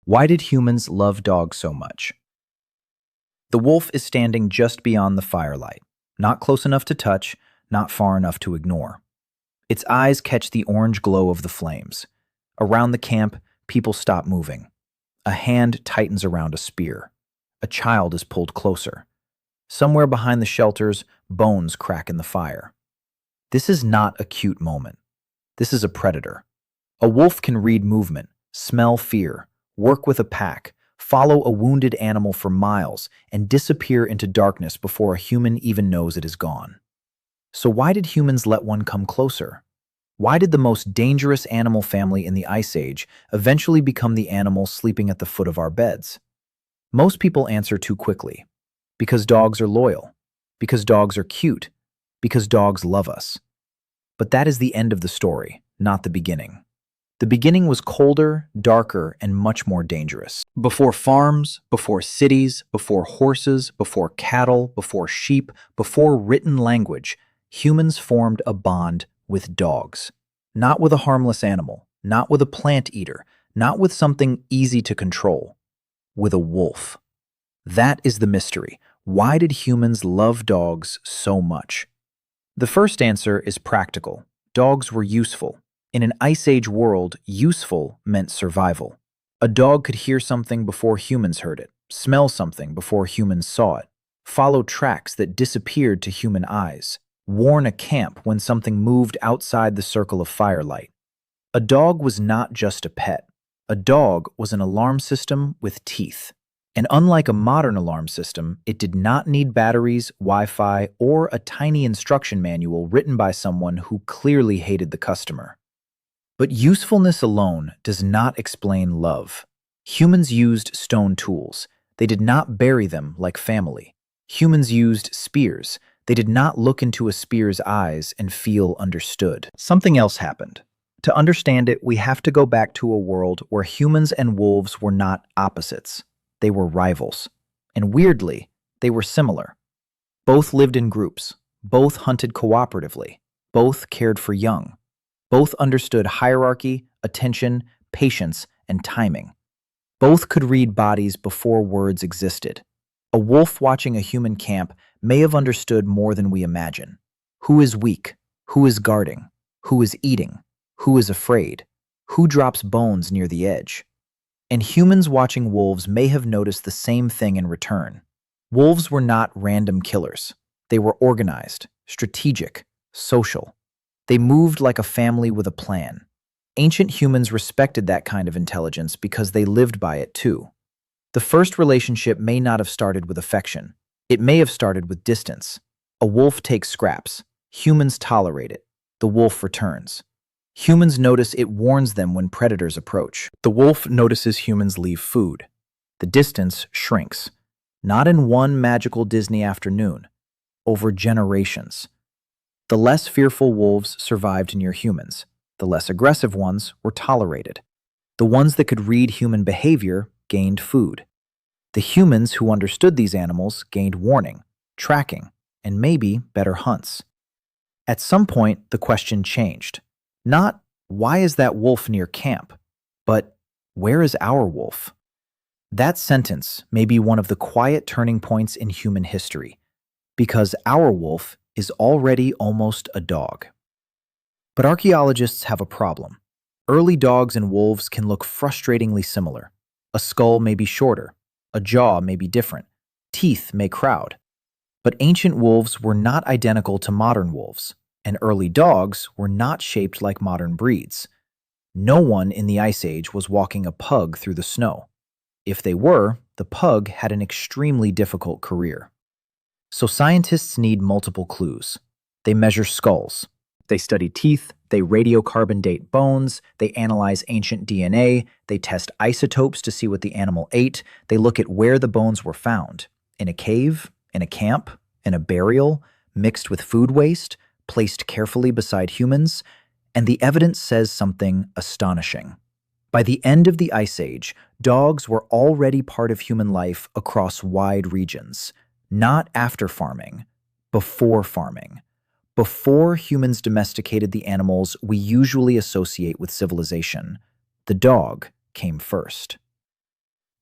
Why did humans love dogs so much? The wolf is standing just beyond the firelight, not close enough to touch, not far enough to ignore. Its eyes catch the orange glow of the flames. Around the camp, people stop moving. A hand tightens around a spear. A child is pulled closer. Somewhere behind the shelters, bones crack in the fire. This is not a cute moment. This is a predator. A wolf can read movement, smell fear, work with a pack, follow a wounded animal for miles, and disappear into darkness before a human even knows it is gone. So why did humans let one come closer? Why did the most dangerous animal family in the Ice Age eventually become the animal sleeping at the foot of our beds? Most people answer too quickly. Because dogs are loyal. Because dogs are cute. Because dogs love us. But that is the end of the story, not the beginning. The beginning was colder, darker, and much more dangerous. Before farms, before cities, before horses, before cattle, before sheep, before written language, humans formed a bond with dogs. Not with a harmless animal, not with a plant eater, not with something easy to control. With a wolf. That is the mystery. Why did humans love dogs so much? The first answer is practical. Dogs were useful. In an Ice Age world, useful meant survival. A dog could hear something before humans heard it, smell something before humans saw it, follow tracks that disappeared to human eyes, warn a camp when something moved outside the circle of firelight. A dog was not just a pet. A dog was an alarm system with teeth. And unlike a modern alarm system, it did not need batteries, Wi-Fi, or a tiny instruction manual written by someone who clearly hated the customer. But usefulness alone does not explain love. Humans used stone tools. They did not bury them like family. Humans used spears. They did not look into a spear's eyes and feel understood. Something else happened. To understand it, we have to go back to a world where humans and wolves were not opposites. They were rivals. And weirdly, they were similar. Both lived in groups. Both hunted cooperatively. Both cared for young. Both understood hierarchy, attention, patience, and timing. Both could read bodies before words existed. A wolf watching a human camp may have understood more than we imagine. Who is weak? Who is guarding? Who is eating? Who is afraid? Who drops bones near the edge? And humans watching wolves may have noticed the same thing in return. Wolves were not random killers. They were organized, strategic, social. They moved like a family with a plan. Ancient humans respected that kind of intelligence because they lived by it too. The first relationship may not have started with affection. It may have started with distance. A wolf takes scraps. Humans tolerate it. The wolf returns. Humans notice it warns them when predators approach. The wolf notices humans leave food. The distance shrinks. Not in one magical Disney afternoon. Over generations. The less fearful wolves survived near humans. The less aggressive ones were tolerated. The ones that could read human behavior gained food. The humans who understood these animals gained warning, tracking, and maybe better hunts. At some point, the question changed. Not, why is that wolf near camp? But, where is our wolf? That sentence may be one of the quiet turning points in human history, because our wolf is already almost a dog. But archaeologists have a problem. Early dogs and wolves can look frustratingly similar. A skull may be shorter, a jaw may be different, teeth may crowd. But ancient wolves were not identical to modern wolves, and early dogs were not shaped like modern breeds. No one in the Ice Age was walking a pug through the snow. If they were, the pug had an extremely difficult career. So scientists need multiple clues. They measure skulls. They study teeth. They radiocarbon date bones. They analyze ancient DNA. They test isotopes to see what the animal ate. They look at where the bones were found. In a cave, in a camp, in a burial, mixed with food waste, placed carefully beside humans, and the evidence says something astonishing. By the end of the Ice Age, dogs were already part of human life across wide regions. Not after farming, before farming. Before humans domesticated the animals we usually associate with civilization, the dog came first.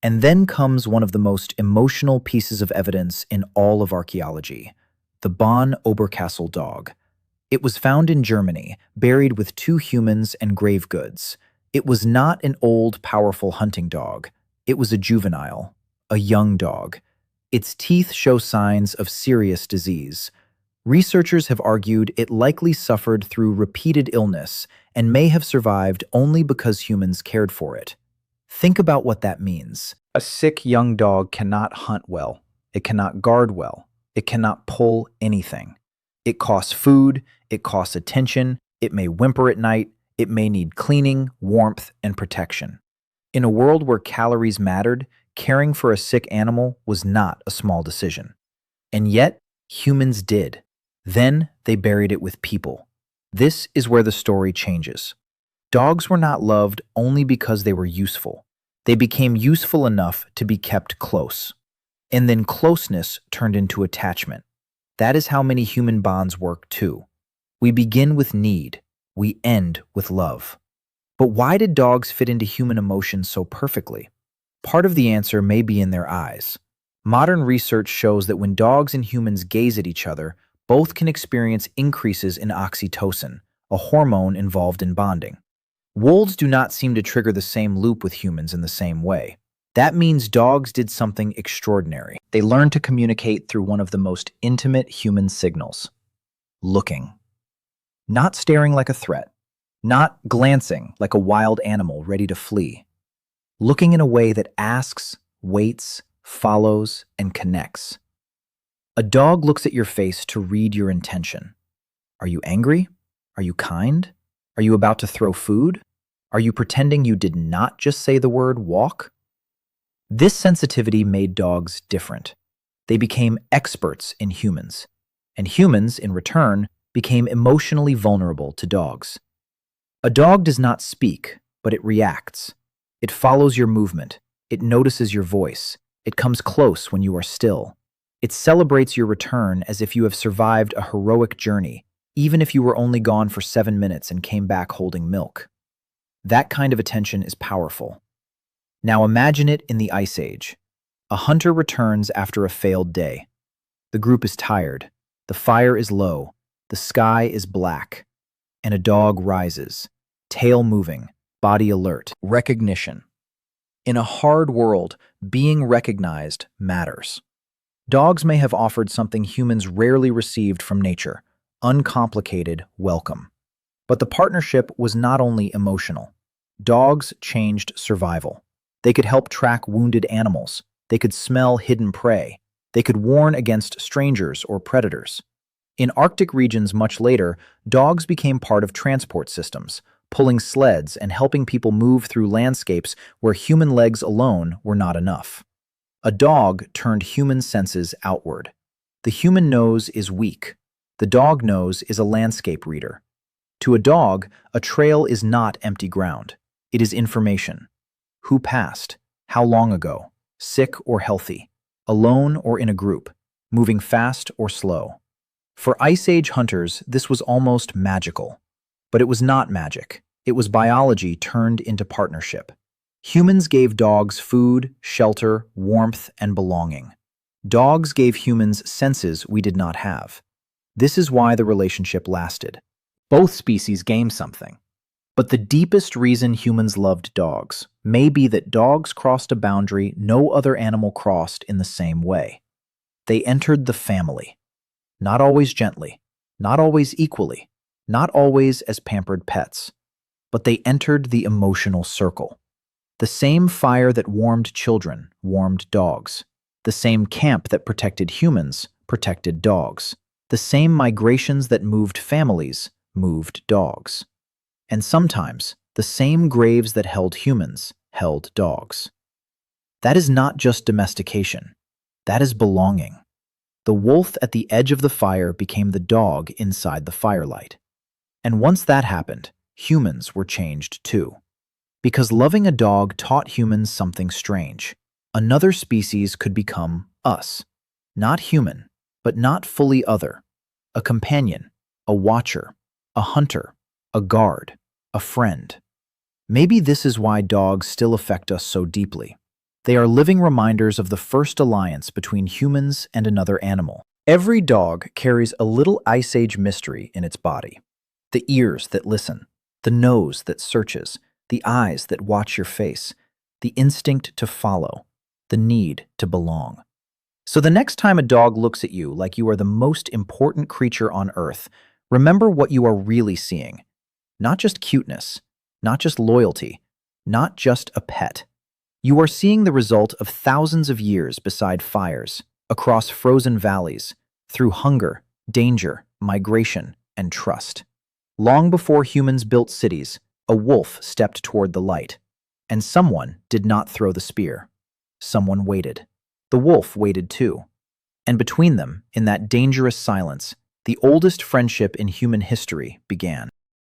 And then comes one of the most emotional pieces of evidence in all of archaeology, the Bonn Oberkassel dog. It was found in Germany, buried with two humans and grave goods. It was not an old, powerful hunting dog. It was a juvenile, a young dog. Its teeth show signs of serious disease. Researchers have argued it likely suffered through repeated illness and may have survived only because humans cared for it. Think about what that means. A sick young dog cannot hunt well. It cannot guard well. It cannot pull anything. It costs food. It costs attention. It may whimper at night. It may need cleaning, warmth, and protection. In a world where calories mattered, caring for a sick animal was not a small decision. And yet, humans did. Then they buried it with people. This is where the story changes. Dogs were not loved only because they were useful. They became useful enough to be kept close. And then closeness turned into attachment. That is how many human bonds work too. We begin with need. We end with love. But why did dogs fit into human emotions so perfectly? Part of the answer may be in their eyes. Modern research shows that when dogs and humans gaze at each other, both can experience increases in oxytocin, a hormone involved in bonding. Wolves do not seem to trigger the same loop with humans in the same way. That means dogs did something extraordinary. They learned to communicate through one of the most intimate human signals: looking. Not staring like a threat, not glancing like a wild animal ready to flee. Looking in a way that asks, waits, follows, and connects. A dog looks at your face to read your intention. Are you angry? Are you kind? Are you about to throw food? Are you pretending you did not just say the word walk? This sensitivity made dogs different. They became experts in humans, and humans, in return, became emotionally vulnerable to dogs. A dog does not speak, but it reacts. It follows your movement. It notices your voice. It comes close when you are still. It celebrates your return as if you have survived a heroic journey, even if you were only gone for 7 minutes and came back holding milk. That kind of attention is powerful. Now imagine it in the Ice Age. A hunter returns after a failed day. The group is tired. The fire is low. The sky is black. And a dog rises, tail moving, body alert. Recognition. In a hard world, being recognized matters. Dogs may have offered something humans rarely received from nature: uncomplicated welcome. But the partnership was not only emotional. Dogs changed survival. They could help track wounded animals. They could smell hidden prey. They could warn against strangers or predators. In Arctic regions much later, dogs became part of transport systems, pulling sleds and helping people move through landscapes where human legs alone were not enough. A dog turned human senses outward. The human nose is weak. The dog nose is a landscape reader. To a dog, a trail is not empty ground. It is information. Who passed? How long ago? Sick or healthy? Alone or in a group? Moving fast or slow? For Ice Age hunters, this was almost magical. But it was not magic. It was biology turned into partnership. Humans gave dogs food, shelter, warmth, and belonging. Dogs gave humans senses we did not have. This is why the relationship lasted. Both species gained something. But the deepest reason humans loved dogs may be that dogs crossed a boundary no other animal crossed in the same way. They entered the family. Not always gently, not always equally, not always as pampered pets, but they entered the emotional circle. The same fire that warmed children warmed dogs. The same camp that protected humans protected dogs. The same migrations that moved families moved dogs. And sometimes, the same graves that held humans held dogs. That is not just domestication. That is belonging. The wolf at the edge of the fire became the dog inside the firelight. And once that happened, humans were changed too. Because loving a dog taught humans something strange. Another species could become us. Not human, but not fully other. A companion, a watcher, a hunter, a guard, a friend. Maybe this is why dogs still affect us so deeply. They are living reminders of the first alliance between humans and another animal. Every dog carries a little Ice Age mystery in its body. The ears that listen, the nose that searches, the eyes that watch your face, the instinct to follow, the need to belong. So the next time a dog looks at you like you are the most important creature on Earth, remember what you are really seeing. Not just cuteness, not just loyalty, not just a pet. You are seeing the result of thousands of years beside fires, across frozen valleys, through hunger, danger, migration, and trust. Long before humans built cities, a wolf stepped toward the light. And someone did not throw the spear. Someone waited. The wolf waited too. And between them, in that dangerous silence, the oldest friendship in human history began.